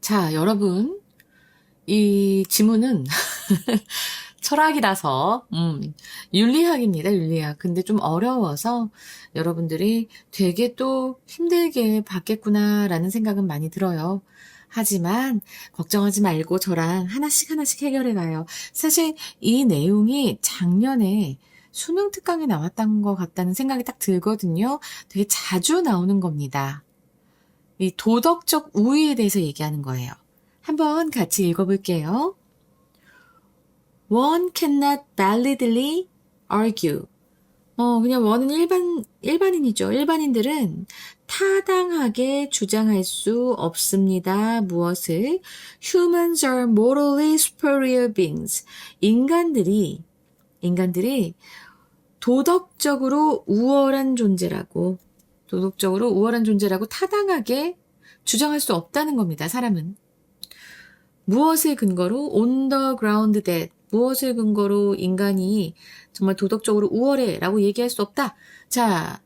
자, 여러분, 이 지문은 철학이라서, 윤리학입니다, 윤리학. 근데 좀 어려워서 여러분들이 되게 또 힘들게 받겠구나라는 생각은 많이 들어요. 하지만 걱정하지 말고 저랑 하나씩 하나씩 해결해 가요. 사실 이 내용이 작년에 수능 특강에 나왔던 것 같다는 생각이 딱 들거든요. 되게 자주 나오는 겁니다. 이 도덕적 우위에 대해서 얘기하는 거예요. 한번 같이 읽어볼게요. One cannot validly argue. 그냥 원은 일반인이죠. 일반인들은 타당하게 주장할 수 없습니다. 무엇을? Humans are morally superior beings. 인간들이 도덕적으로 우월한 존재라고 타당하게 주장할 수 없다는 겁니다. 사람은. 무엇을 근거로? On the ground that. 무엇을 근거로 인간이 정말 도덕적으로 우월해 라고 얘기할 수 없다. 자,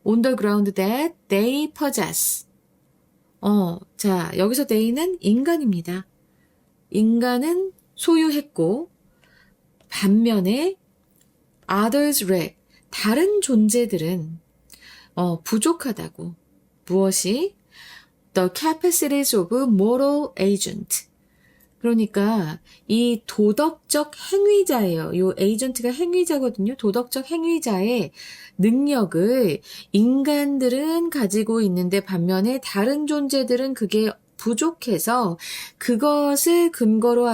on the ground that they possess. 자, 여기서 they는 인간입니다. 인간은 소유했고, 반면에 others lack. 다른 존재들은 부족하다고. 무엇이? The capacities of moral agent. 그러니까 이 도덕적 행위자예요. 이 에이전트가 행위자거든요. 도덕적 행위자의 능력을 인간들은 가지고 있는데 반면에 다른 존재들은 그게 부족해서 그것을 근거로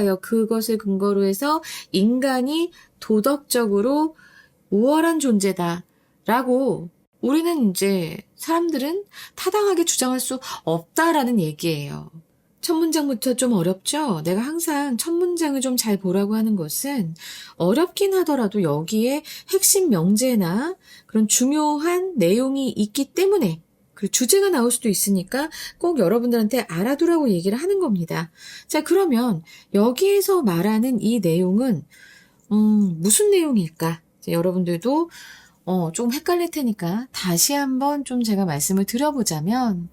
해서 인간이 도덕적으로 우월한 존재다라고 우리는 이제 사람들은 타당하게 주장할 수 없다라는 얘기예요. 첫 문장부터 좀 어렵죠? 내가 항상 첫 문장을 좀 잘 보라고 하는 것은 어렵긴 하더라도 여기에 핵심 명제나 그런 중요한 내용이 있기 때문에 그 주제가 나올 수도 있으니까 꼭 여러분들한테 알아두라고 얘기를 하는 겁니다. 자, 그러면 여기에서 말하는 이 내용은 무슨 내용일까? 여러분들도 조금 헷갈릴 테니까 다시 한번 좀 제가 말씀을 드려보자면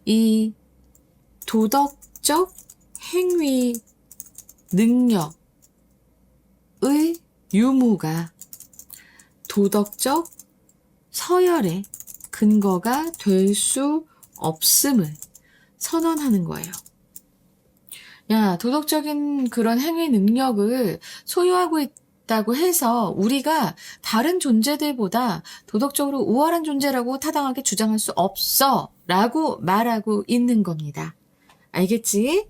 이 도덕적 행위 능력의 유무가 도덕적 서열의 근거가 될 수 없음을 선언하는 거예요. 야, 도덕적인 그런 행위 능력을 소유하고 있다고 해서 우리가 다른 존재들보다 도덕적으로 우월한 존재라고 타당하게 주장할 수 없어 라고 말하고 있는 겁니다. 알겠지?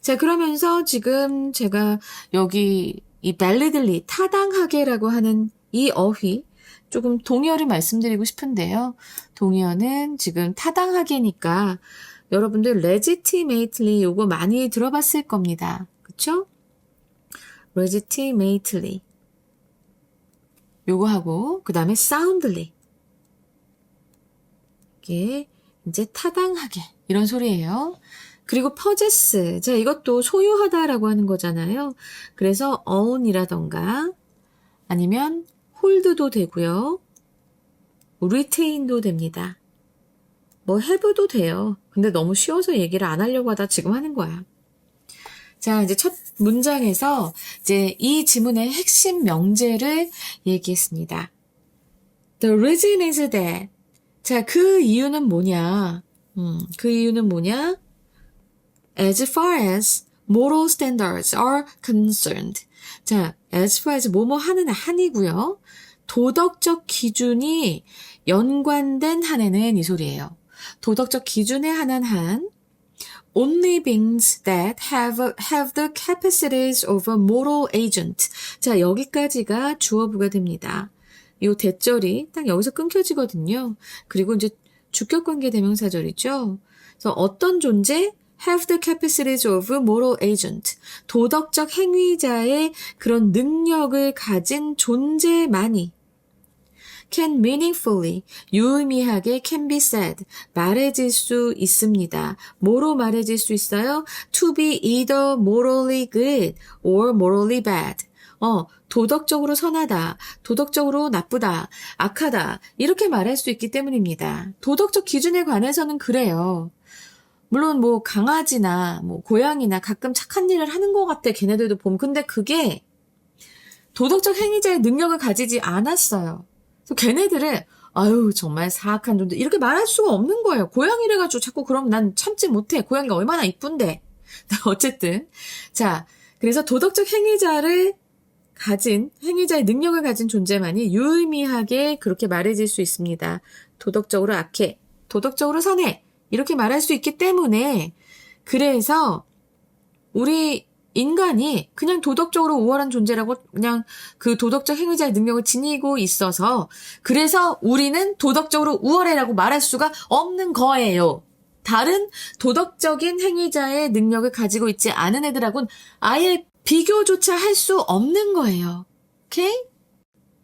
자, 그러면서 지금 제가 여기 이 validly, 타당하게라고 하는 이 어휘, 조금 동의어를 말씀드리고 싶은데요. 동의어는 지금 타당하게니까 여러분들 legitimately 요거 많이 들어봤을 겁니다. 그쵸? legitimately. 요거 하고, 그 다음에 soundly. 이게 이제 타당하게. 이런 소리예요. 그리고 possess. 자, 이것도 소유하다라고 하는 거잖아요. 그래서 own이라던가 아니면 hold도 되고요. retain도 됩니다. 뭐 have도 돼요. 근데 너무 쉬워서 얘기를 안 하려고 하다 지금 하는 거야. 자, 이제 첫 문장에서 이제 이 지문의 핵심 명제를 얘기했습니다. The reason is that. 자, 그 이유는 뭐냐? 그 이유는 뭐냐? As far as moral standards are concerned. 자, as far as 뭐뭐 하는 한이고요. 도덕적 기준이 연관된 한에는 이 소리예요. 도덕적 기준에 한한 한 only beings that have the capacities of a moral agent. 자, 여기까지가 주어부가 됩니다. 이 대절이 딱 여기서 끊겨지거든요. 그리고 이제 주격관계 대명사절이죠. 그래서 어떤 존재? have the capacities of moral agent. 도덕적 행위자의 그런 능력을 가진 존재만이 can meaningfully, 유의미하게 can be said, 말해질 수 있습니다. 뭐로 말해질 수 있어요? To be either morally good or morally bad. 도덕적으로 선하다, 도덕적으로 나쁘다, 악하다 이렇게 말할 수 있기 때문입니다. 도덕적 기준에 관해서는 그래요. 물론 뭐 강아지나 뭐 고양이나 가끔 착한 일을 하는 것 같아. 걔네들도 보면. 근데 그게 도덕적 행위자의 능력을 가지지 않았어요. 그래서 걔네들은 아유 정말 사악한 존재 이렇게 말할 수가 없는 거예요. 고양이를 가지고 자꾸 그러면 난 참지 못해. 고양이가 얼마나 이쁜데. 어쨌든 자 그래서 도덕적 행위자의 능력을 가진 존재만이 유의미하게 그렇게 말해질 수 있습니다. 도덕적으로 악해, 도덕적으로 선해 이렇게 말할 수 있기 때문에 그래서 우리 인간이 그냥 도덕적으로 우월한 존재라고 그냥 그 도덕적 행위자의 능력을 지니고 있어서 그래서 우리는 도덕적으로 우월해라고 말할 수가 없는 거예요. 다른 도덕적인 행위자의 능력을 가지고 있지 않은 애들하고는 아예 비교조차 할 수 없는 거예요. 오케이?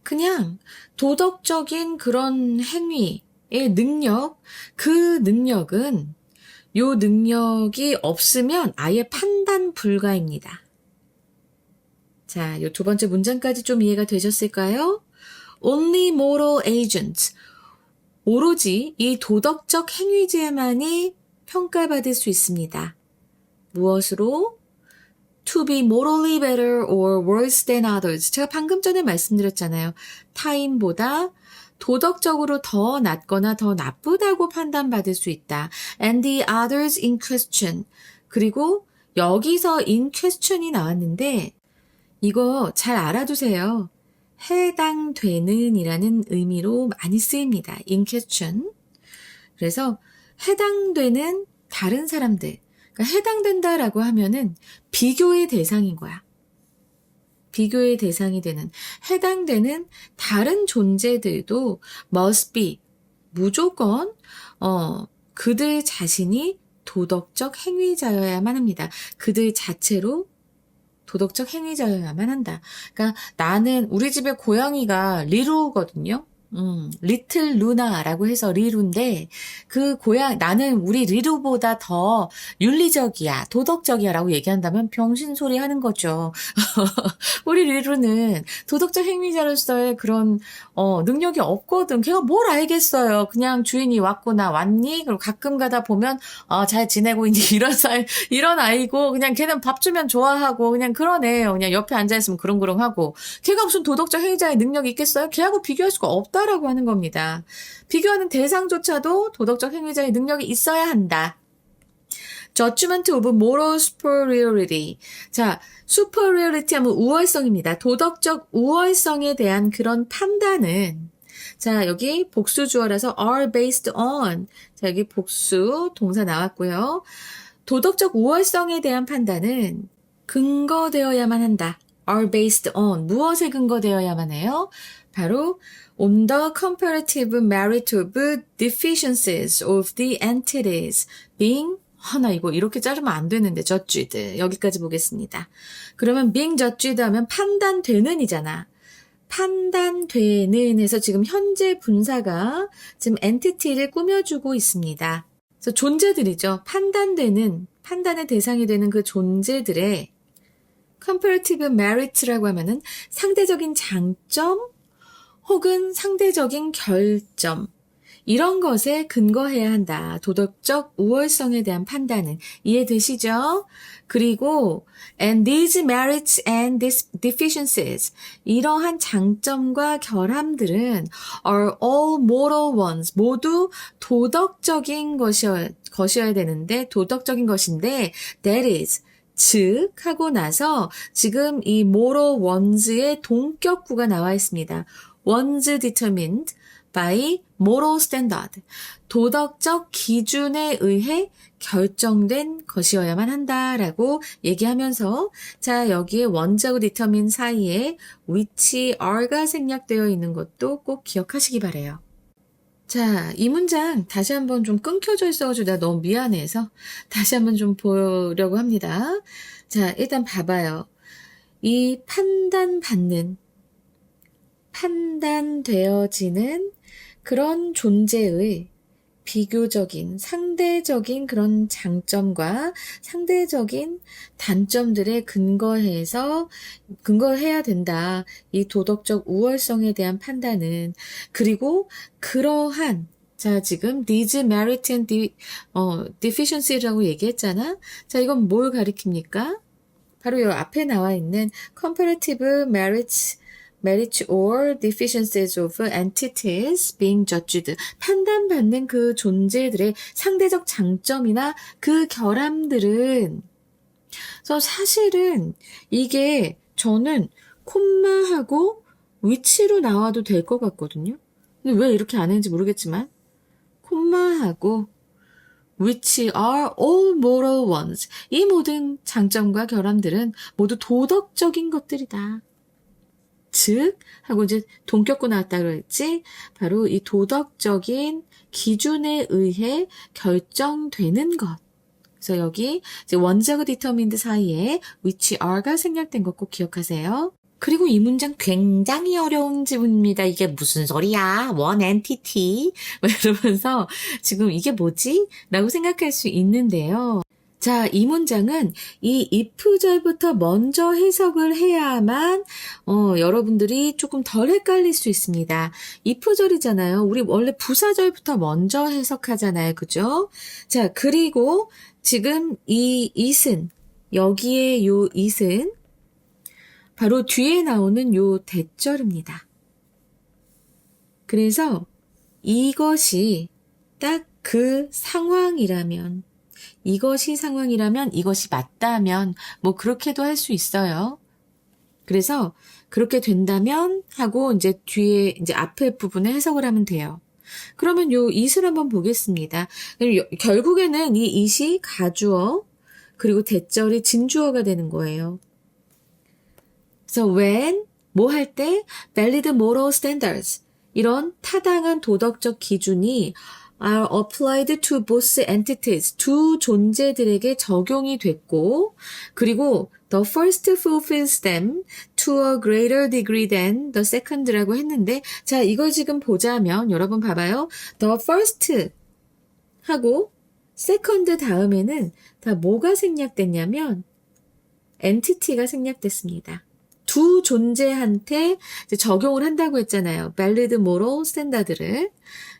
그냥 도덕적인 그런 행위의 능력, 그 능력은 요 능력이 없으면 아예 판단 불가입니다. 자, 요 두 번째 문장까지 좀 이해가 되셨을까요? Only moral agents. 오로지 이 도덕적 행위자만이 평가받을 수 있습니다. 무엇으로? To be morally better or worse than others. 제가 방금 전에 말씀드렸잖아요. 타인보다 도덕적으로 더 낫거나 더 나쁘다고 판단받을 수 있다. And the others in question. 그리고 여기서 in question이 나왔는데 이거 잘 알아두세요. 해당되는 이라는 의미로 많이 쓰입니다. in question. 그래서 해당되는 다른 사람들. 그러니까 해당된다라고 하면은 비교의 대상인 거야. 비교의 대상이 되는 해당되는 다른 존재들도 must be 무조건 그들 자신이 도덕적 행위자여야만 합니다. 그들 자체로 도덕적 행위자여야만 한다. 그러니까 나는 우리 집에 고양이가 리루거든요. 리틀 루나라고 해서 리루인데 나는 우리 리루보다 더 윤리적이야, 도덕적이야 라고 얘기한다면 병신소리 하는 거죠. 우리 리루는 도덕적 행위자로서의 그런 능력이 없거든. 걔가 뭘 알겠어요. 그냥 주인이 왔구나, 왔니? 그리고 가끔 가다 보면 잘 지내고 있니? 이런 아이고 그냥 걔는 밥 주면 좋아하고 그냥 그런 애예요. 그냥 옆에 앉아있으면 그렁그렁하고 걔가 무슨 도덕적 행위자의 능력이 있겠어요? 걔하고 비교할 수가 없다라고 하는 겁니다. 비교하는 대상조차도 도덕적 행위자의 능력이 있어야 한다. Judgment of moral superiority. 자, superiority 하면 우월성입니다. 도덕적 우월성에 대한 그런 판단은 자, 여기 복수 주어라서 are based on. 자, 여기 복수 동사 나왔고요. 도덕적 우월성에 대한 판단은 근거되어야만 한다. are based on. 무엇에 근거되어야만 해요? 바로 on the comparative merit of deficiencies of the entities being 나 이거 이렇게 자르면 안 되는데 judged. 여기까지 보겠습니다. 그러면 being judged 하면 판단되는 이잖아. 판단되는 에서 지금 현재 분사가 지금 entity를 꾸며주고 있습니다. 그래서 존재들이죠. 판단의 대상이 되는 그 존재들의 comparative merit라고 하면은 상대적인 장점 혹은 상대적인 결점 이런 것에 근거해야 한다. 도덕적 우월성에 대한 판단은 이해되시죠? 그리고 and these merits and these deficiencies 이러한 장점과 결함들은 are all moral ones 모두 도덕적인 것이어야 되는데 도덕적인 것인데 that is 즉 하고 나서 지금 이 moral ones의 동격구가 나와 있습니다. ones determined by moral standard. 도덕적 기준에 의해 결정된 것이어야만 한다라고 얘기하면서 자 여기에 ones하고 determine 사이에 which are가 생략되어 있는 것도 꼭 기억하시기 바래요. 자, 이 문장 다시 한번 좀 끊겨져 있어가지고 내가 너무 미안해서 다시 한번 좀 보려고 합니다. 자, 일단 봐봐요. 이 판단되어지는 그런 존재의 비교적인, 상대적인 그런 장점과 상대적인 단점들에 근거해야 된다. 이 도덕적 우월성에 대한 판단은. 그리고 그러한 자, 지금 these merit and deficiency라고 얘기했잖아. 자, 이건 뭘 가리킵니까? 바로 이 앞에 나와 있는 comparative merits or deficiencies of entities being judged. 판단받는 그 존재들의 상대적 장점이나 그 결함들은. 그래서 사실은 이게 저는 콤마하고 위치로 나와도 될 것 같거든요. 근데 왜 이렇게 안 했는지 모르겠지만 콤마하고 which are all moral ones. 이 모든 장점과 결함들은 모두 도덕적인 것들이다. 즉, 하고 이제 돈 껴고 나왔다 그랬지? 바로 이 도덕적인 기준에 의해 결정되는 것. 그래서 여기 이제 원자가 determined 사이에 which are가 생략된 것 꼭 기억하세요. 그리고 이 문장 굉장히 어려운 지문입니다. 이게 무슨 소리야? one entity. 이러면서 지금 이게 뭐지? 라고 생각할 수 있는데요. 자, 이 문장은 이 if절부터 먼저 해석을 해야만 여러분들이 조금 덜 헷갈릴 수 있습니다. if절이잖아요. 우리 원래 부사절부터 먼저 해석하잖아요. 그죠? 자, 그리고 지금 이 it은 여기에 요 it은 바로 뒤에 나오는 요 대절입니다. 그래서 이것이 딱 그 상황이라면, 이것이 맞다면, 뭐 그렇게도 할 수 있어요. 그래서 그렇게 된다면 하고 이제 뒤에 이제 앞에 부분에 해석을 하면 돼요. 그러면 요 it을 한번 보겠습니다. 결국에는 이 it이 가주어, 그리고 대절이 진주어가 되는 거예요. 그래서 when, 뭐 할 때, valid moral standards, 이런 타당한 도덕적 기준이 are applied to both entities, 두 존재들에게 적용이 됐고, 그리고 the first fulfills them to a greater degree than the second라고 했는데, 자, 이걸 지금 보자면, 여러분 봐봐요. the first 하고 second 다음에는 다 뭐가 생략됐냐면, entity가 생략됐습니다. 두 존재한테 이제 적용을 한다고 했잖아요. valid moral standard를,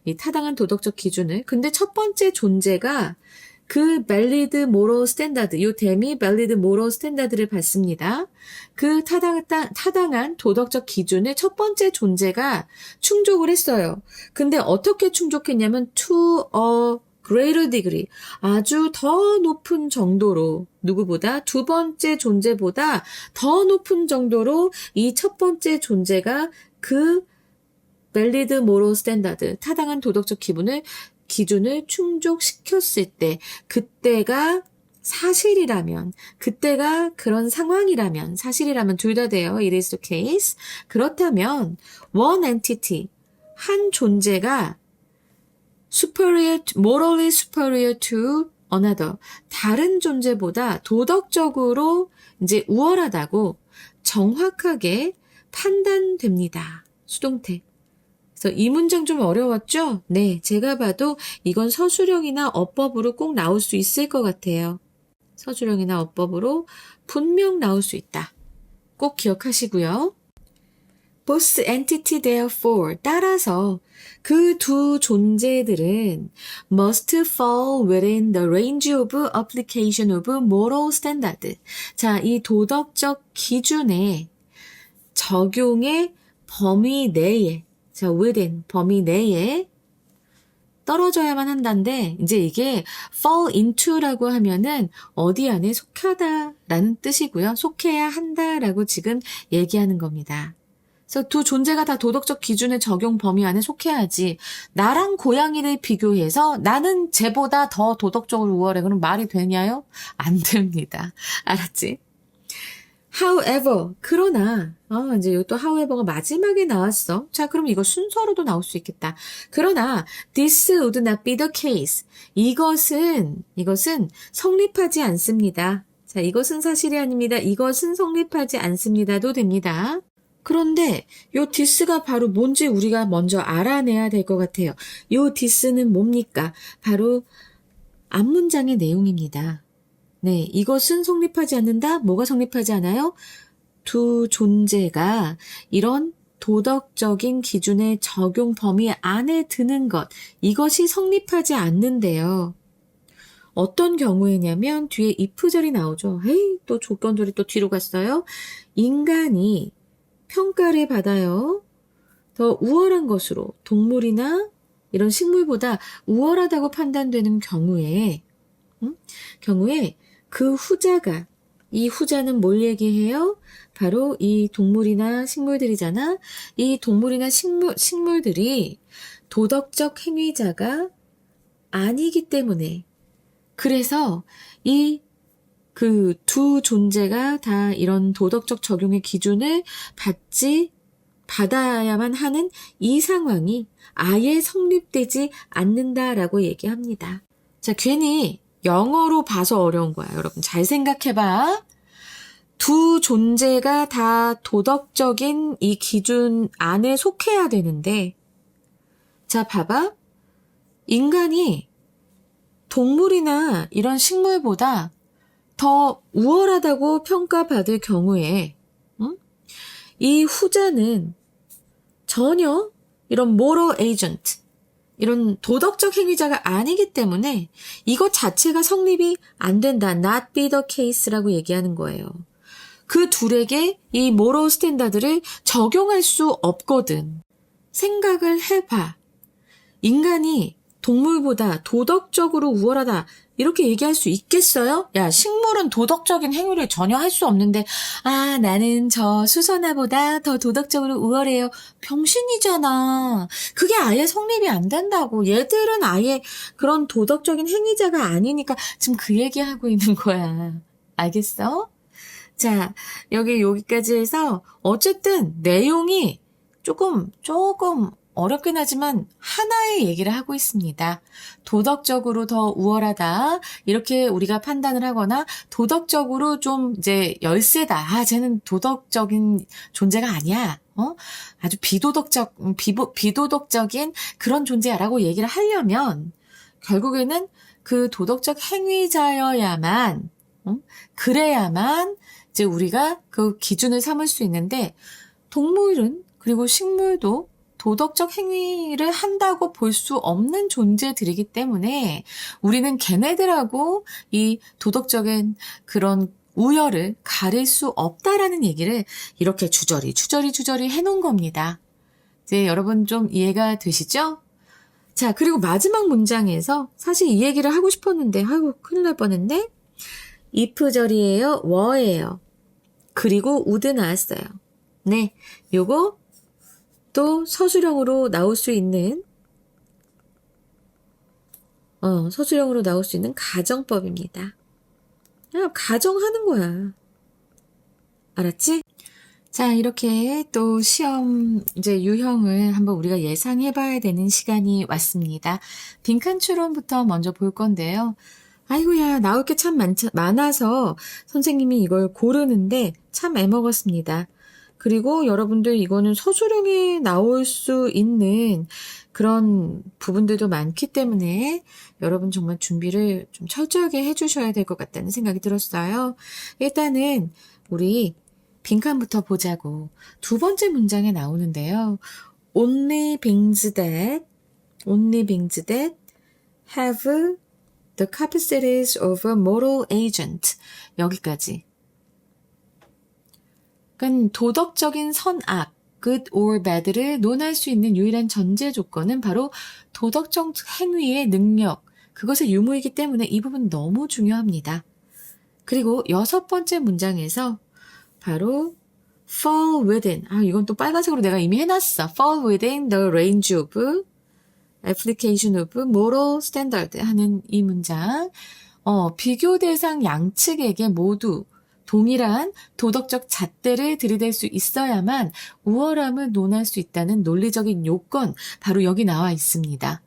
이 타당한 도덕적 기준을. 근데 첫 번째 존재가 그 valid moral standard, 요 댐이 valid moral standard를 받습니다. 그 타당한 도덕적 기준을 첫 번째 존재가 충족을 했어요. 근데 어떻게 충족했냐면 to a greater degree, 아주 더 높은 정도로, 누구보다 두 번째 존재보다 더 높은 정도로 이 첫 번째 존재가 그 valid moral standard, 타당한 도덕적 기준을 충족시켰을 때, 그때가 사실이라면, 그때가 그런 상황이라면, 사실이라면 둘 다 돼요. It is the case. 그렇다면 one entity, 한 존재가 morally superior to another, 다른 존재보다 도덕적으로 이제 우월하다고 정확하게 판단됩니다. 수동태. 그래서 이 문장 좀 어려웠죠? 네, 제가 봐도 이건 서술형이나 어법으로 꼭 나올 수 있을 것 같아요. 서술형이나 어법으로 분명 나올 수 있다. 꼭 기억하시고요. Both entity therefore, 따라서 그 두 존재들은 must fall within the range of application of moral standard. 자, 이 도덕적 기준의 적용의 범위 내에, 자, within, 범위 내에 떨어져야만 한다는데, 이제 이게 fall into라고 하면은 어디 안에 속하다라는 뜻이고요. 속해야 한다라고 지금 얘기하는 겁니다. 그래서 두 존재가 다 도덕적 기준의 적용 범위 안에 속해야지. 나랑 고양이를 비교해서 나는 쟤보다 더 도덕적으로 우월해. 그럼 말이 되냐요? 안 됩니다. 알았지? However, 그러나, 이제 또 however가 마지막에 나왔어. 자, 그럼 이거 순서로도 나올 수 있겠다. 그러나, this would not be the case. 이것은 성립하지 않습니다. 자, 이것은 사실이 아닙니다. 이것은 성립하지 않습니다도 됩니다. 그런데 요 this가 바로 뭔지 우리가 먼저 알아내야 될 것 같아요. 요 this는 뭡니까? 바로 앞문장의 내용입니다. 네, 이것은 성립하지 않는다. 뭐가 성립하지 않아요? 두 존재가 이런 도덕적인 기준의 적용 범위 안에 드는 것, 이것이 성립하지 않는데요. 어떤 경우에냐면 뒤에 if절이 나오죠. 에이, 또 조건절이 또 뒤로 갔어요. 인간이 평가를 받아요. 더 우월한 것으로 동물이나 이런 식물보다 우월하다고 판단되는 경우에 그 후자가, 이 후자는 뭘 얘기해요? 바로 이 동물이나 식물들이잖아. 이 동물이나 식물들이 도덕적 행위자가 아니기 때문에, 그래서 이 그 두 존재가 다 이런 도덕적 적용의 기준을 받아야만 하는 이 상황이 아예 성립되지 않는다라고 얘기합니다. 자, 괜히 영어로 봐서 어려운 거야. 여러분 잘 생각해봐. 두 존재가 다 도덕적인 이 기준 안에 속해야 되는데, 자, 봐봐. 인간이 동물이나 이런 식물보다 더 우월하다고 평가받을 경우에 이 후자는 전혀 이런 moral agent, 이런 도덕적 행위자가 아니기 때문에 이것 자체가 성립이 안 된다. not be the case라고 얘기하는 거예요. 그 둘에게 이 moral 스탠다드를 적용할 수 없거든. 생각을 해봐. 인간이 동물보다 도덕적으로 우월하다, 이렇게 얘기할 수 있겠어요? 야, 식물은 도덕적인 행위를 전혀 할 수 없는데, 아, 나는 저 수선화보다 더 도덕적으로 우월해요. 병신이잖아. 그게 아예 성립이 안 된다고. 얘들은 아예 그런 도덕적인 행위자가 아니니까 지금 그 얘기하고 있는 거야. 알겠어? 자, 여기까지 해서 어쨌든 내용이 조금 어렵긴 하지만 하나의 얘기를 하고 있습니다. 도덕적으로 더 우월하다, 이렇게 우리가 판단을 하거나 도덕적으로 좀 이제 열세다, 아, 쟤는 도덕적인 존재가 아니야, 아주 비도덕적인 그런 존재야라고 얘기를 하려면 결국에는 그 도덕적 행위자여야만, 그래야만 이제 우리가 그 기준을 삼을 수 있는데, 동물은 그리고 식물도 도덕적 행위를 한다고 볼 수 없는 존재들이기 때문에 우리는 걔네들하고 이 도덕적인 그런 우열을 가릴 수 없다라는 얘기를 이렇게 주저리 해놓은 겁니다. 이제 여러분 좀 이해가 되시죠? 자, 그리고 마지막 문장에서 사실 이 얘기를 하고 싶었는데, 아이고, 큰일 날 뻔했네. if절이에요, were예요. 그리고 would 나왔어요. 네, 요거 또 서술형으로 나올 수 있는 가정법입니다. 그냥 가정하는 거야. 알았지? 자, 이렇게 또 시험 이제 유형을 한번 우리가 예상해 봐야 되는 시간이 왔습니다. 빈칸 추론부터 먼저 볼 건데요. 아이고야, 나올 게 참 많아서 선생님이 이걸 고르는데 참 애먹었습니다. 그리고 여러분들 이거는 서술형에 나올 수 있는 그런 부분들도 많기 때문에 여러분 정말 준비를 좀 철저하게 해주셔야 될 것 같다는 생각이 들었어요. 일단은 우리 빈칸부터 보자고. 두 번째 문장에 나오는데요. Only things that have the capacities of a moral agent. 여기까지. 그러니까 도덕적인 선악, good or bad를 논할 수 있는 유일한 전제 조건은 바로 도덕적 행위의 능력, 그것의 유무이기 때문에 이 부분 너무 중요합니다. 그리고 여섯 번째 문장에서 바로 fall within, 이건 또 빨간색으로 내가 이미 해놨어. fall within the range of application of moral standard 하는 이 문장, 비교 대상 양측에게 모두 동일한 도덕적 잣대를 들이댈 수 있어야만 우월함을 논할 수 있다는 논리적인 요건, 바로 여기 나와 있습니다.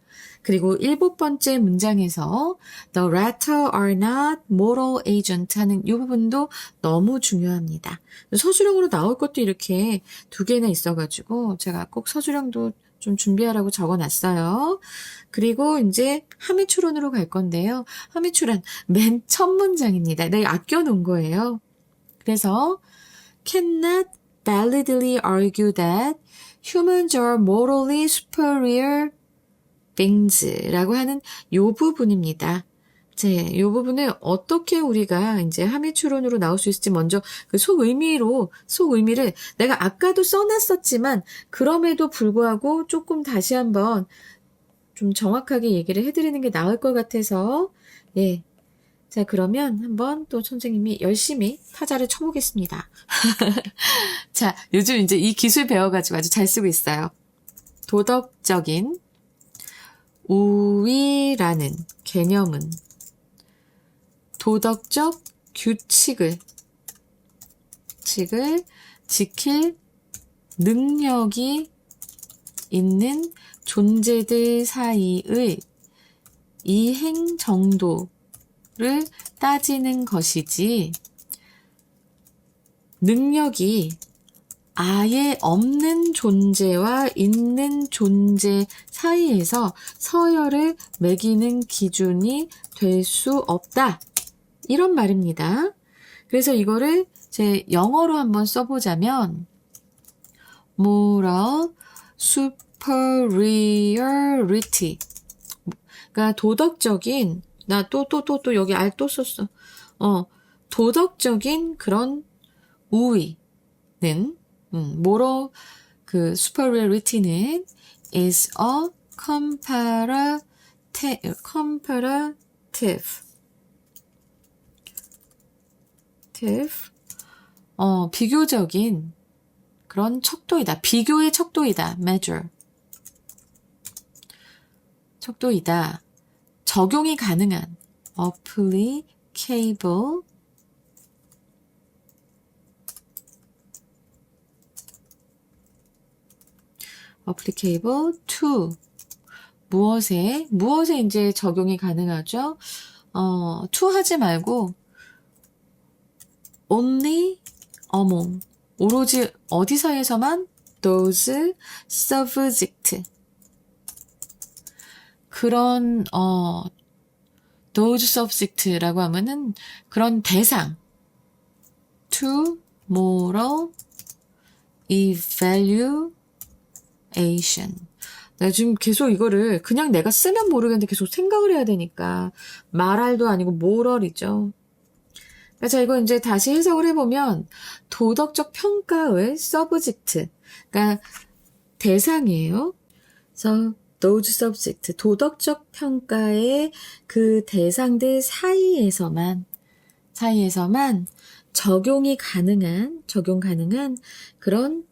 그리고 일곱 번째 문장에서 the latter are not moral agent 하는 이 부분도 너무 중요합니다. 서술형으로 나올 것도 이렇게 두 개나 있어가지고 제가 꼭 서술형도 좀 준비하라고 적어놨어요. 그리고 이제 함의추론으로 갈 건데요. 함의추론 맨 첫 문장입니다. 내가 아껴놓은 거예요. 그래서 cannot validly argue that humans are morally superior beings 라고 하는 요 부분입니다. 이 부분을 어떻게 우리가 이제 함의 추론으로 나올 수 있을지 먼저 그 속의미를 내가 아까도 써놨었지만 그럼에도 불구하고 조금 다시 한번 좀 정확하게 얘기를 해드리는 게 나을 것 같아서 예. 자, 그러면 한번 또 선생님이 열심히 타자를 쳐보겠습니다. 자, 요즘 이제 이 기술 배워가지고 아주 잘 쓰고 있어요. 도덕적인 우위라는 개념은 도덕적 규칙을 지킬 능력이 있는 존재들 사이의 이행 정도를 따지는 것이지 능력이 아예 없는 존재와 있는 존재 사이에서 서열을 매기는 기준이 될 수 없다. 이런 말입니다. 그래서 이거를 제 영어로 한번 써보자면 moral superiority 그러니까 도덕적인 나 또 여기 알 또 썼어. 도덕적인 그런 우위는 moral 그 superiority는 is a comparative 비교적인 그런 척도이다. 비교의 척도이다. measure. 척도이다. 적용이 가능한 applicable to 무엇에 이제 적용이 가능하죠? to 하지 말고 only among 오로지 어디 사이에서만 those subject 그런 those subject라고 하면은 그런 대상 to moral evaluation 내가 지금 계속 이거를 그냥 내가 쓰면 모르겠는데 계속 생각을 해야 되니까 말할도 아니고 moral이죠. 자, 이거 이제 다시 해석을 해보면 도덕적 평가의 subject, 그러니까 대상이에요. 그래서 those subject, 도덕적 평가의 그 대상들 사이에서만 적용 가능한 그런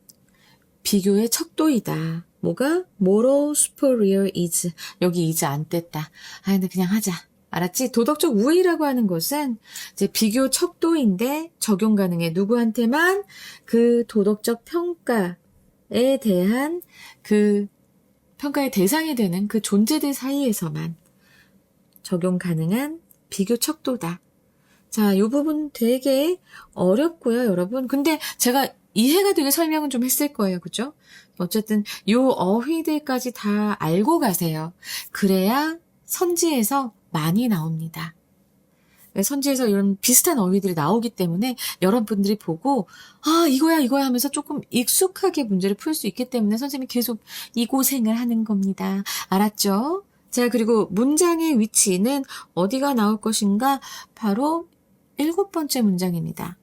비교의 척도이다. 뭐가? moral superior is. 여기 is 안 뗐다. 근데 그냥 하자. 알았지? 도덕적 우위라고 하는 것은 이제 비교 척도인데 적용 가능해. 누구한테만? 그 도덕적 평가에 대한 그 평가의 대상이 되는 그 존재들 사이에서만 적용 가능한 비교 척도다. 자, 이 부분 되게 어렵고요, 여러분. 근데 제가 이해가 되게 설명은 좀 했을 거예요. 그죠? 어쨌든 요 어휘들까지 다 알고 가세요. 그래야 선지에서 많이 나옵니다. 선지에서 이런 비슷한 어휘들이 나오기 때문에 여러분들이 보고 이거야 하면서 조금 익숙하게 문제를 풀 수 있기 때문에 선생님이 계속 이 고생을 하는 겁니다. 알았죠? 자, 그리고 문장의 위치는 어디가 나올 것인가? 바로 7번째 문장입니다.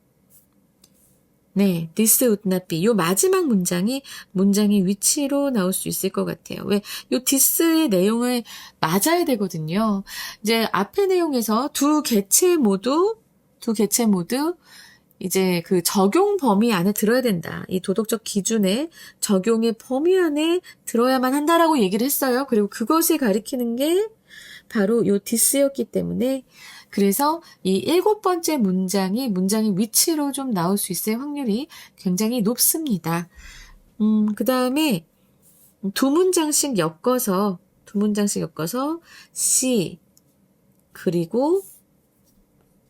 네, this would not be. 요 마지막 문장이 문장의 위치로 나올 수 있을 것 같아요. 왜? 요 this의 내용을 맞아야 되거든요. 이제 앞의 내용에서 두 개체 모두 이제 그 적용 범위 안에 들어야 된다. 이 도덕적 기준의 적용의 범위 안에 들어야만 한다라고 얘기를 했어요. 그리고 그것을 가리키는 게 바로 요 this였기 때문에 그래서 이 7번째 문장이 문장의 위치로 좀 나올 수 있을 확률이 굉장히 높습니다. 그 다음에 두 문장씩 엮어서 C 그리고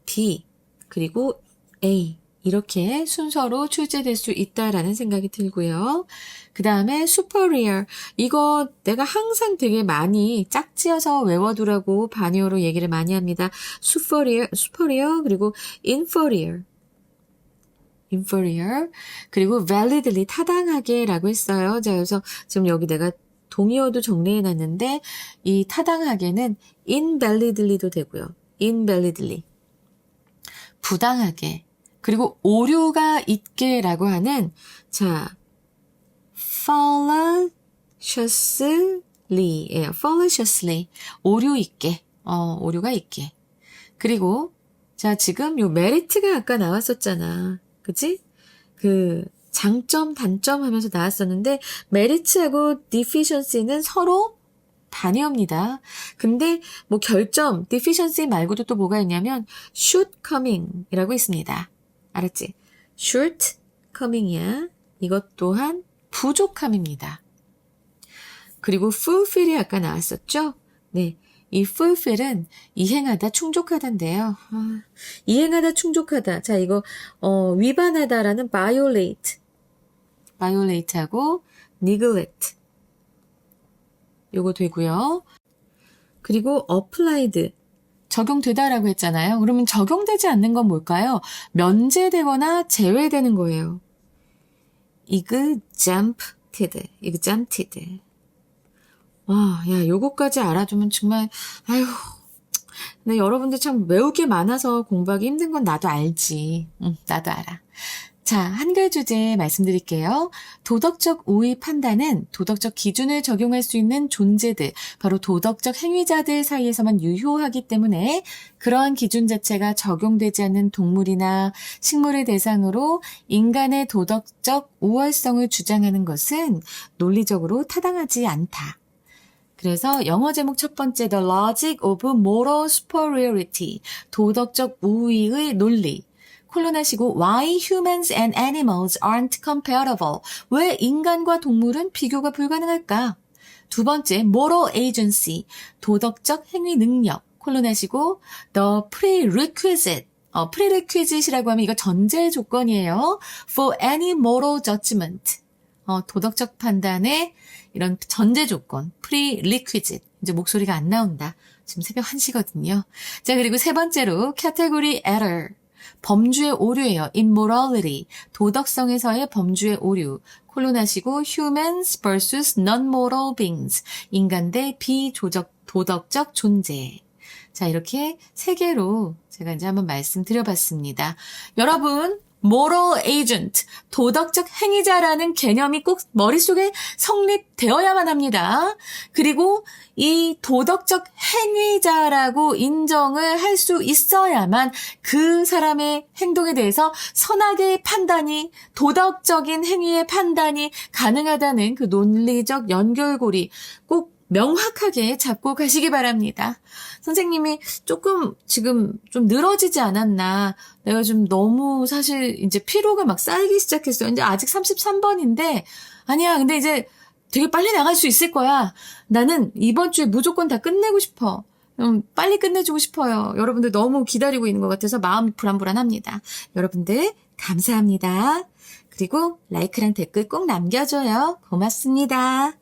D 그리고 A 이렇게 순서로 출제될 수 있다라는 생각이 들고요. 그 다음에 superior 이거 내가 항상 되게 많이 짝지어서 외워두라고 반이어로 얘기를 많이 합니다. superior 그리고 inferior inferior. 그리고 validly, 타당하게라고 했어요. 자, 그래서 지금 여기 내가 동의어도 정리해놨는데 이 타당하게는 invalidly도 되고요. invalidly. 부당하게. 그리고 오류가 있게라고 하는 자, fallaciously예요. fallaciously. 오류 있게. 오류가 있게. 그리고 자, 지금 요 메리트가 아까 나왔었잖아. 그치? 그 장점, 단점 하면서 나왔었는데 메리트하고 deficiency는 서로 반의어입니다. 근데 뭐 결점, deficiency 말고도 또 뭐가 있냐면 shortcoming이라고 있습니다. 알았지? shortcoming이야. 이것 또한 부족함입니다. 그리고 fulfill이 아까 나왔었죠? 네. 이 fulfill은 이행하다, 충족하다인데요. 이행하다, 충족하다. 자, 이거 위반하다라는 violate하고 neglect. 요거 되고요. 그리고 applied. 적용되다라고 했잖아요. 그러면 적용되지 않는 건 뭘까요? 면제되거나 제외되는 거예요. exempted. 와, 야, 요거까지 알아두면 정말, 아휴. 근데 여러분들 참 외울 게 많아서 공부하기 힘든 건 나도 알지. 나도 알아. 자, 한글 주제 말씀드릴게요. 도덕적 우위 판단은 도덕적 기준을 적용할 수 있는 존재들, 바로 도덕적 행위자들 사이에서만 유효하기 때문에 그러한 기준 자체가 적용되지 않는 동물이나 식물을 대상으로 인간의 도덕적 우월성을 주장하는 것은 논리적으로 타당하지 않다. 그래서 영어 제목 첫 번째 The Logic of Moral Superiority, 도덕적 우위의 논리. 콜론하시고 Why humans and animals aren't comparable? 왜 인간과 동물은 비교가 불가능할까? 두 번째 Moral Agency, 도덕적 행위 능력. 콜론하시고 The Prerequisite, prerequisite이라고 하면 이거 전제 조건이에요. For any moral judgment. 도덕적 판단의 이런 전제 조건, prerequisite. 이제 목소리가 안 나온다. 지금 새벽 1시거든요. 자, 그리고 세 번째로 category error. 범주의 오류예요. immorality. 도덕성에서의 범주의 오류. 콜론하시고 humans versus non-moral beings. 인간 대 비도덕적 존재. 자, 이렇게 세 개로 제가 이제 한번 말씀드려봤습니다. 여러분, moral agent, 도덕적 행위자라는 개념이 꼭 머릿속에 성립되어야만 합니다. 그리고 이 도덕적 행위자라고 인정을 할 수 있어야만 그 사람의 행동에 대해서 선악의 판단이, 도덕적인 행위의 판단이 가능하다는 그 논리적 연결고리 꼭 명확하게 잡고 가시기 바랍니다. 선생님이 조금 지금 좀 늘어지지 않았나. 내가 좀 너무 사실 이제 피로가 막 쌓이기 시작했어요. 이제 아직 33번인데 아니야. 근데 이제 되게 빨리 나갈 수 있을 거야. 나는 이번 주에 무조건 다 끝내고 싶어. 빨리 끝내주고 싶어요. 여러분들 너무 기다리고 있는 것 같아서 마음 불안불안합니다. 여러분들 감사합니다. 그리고 라이크랑 댓글 꼭 남겨줘요. 고맙습니다.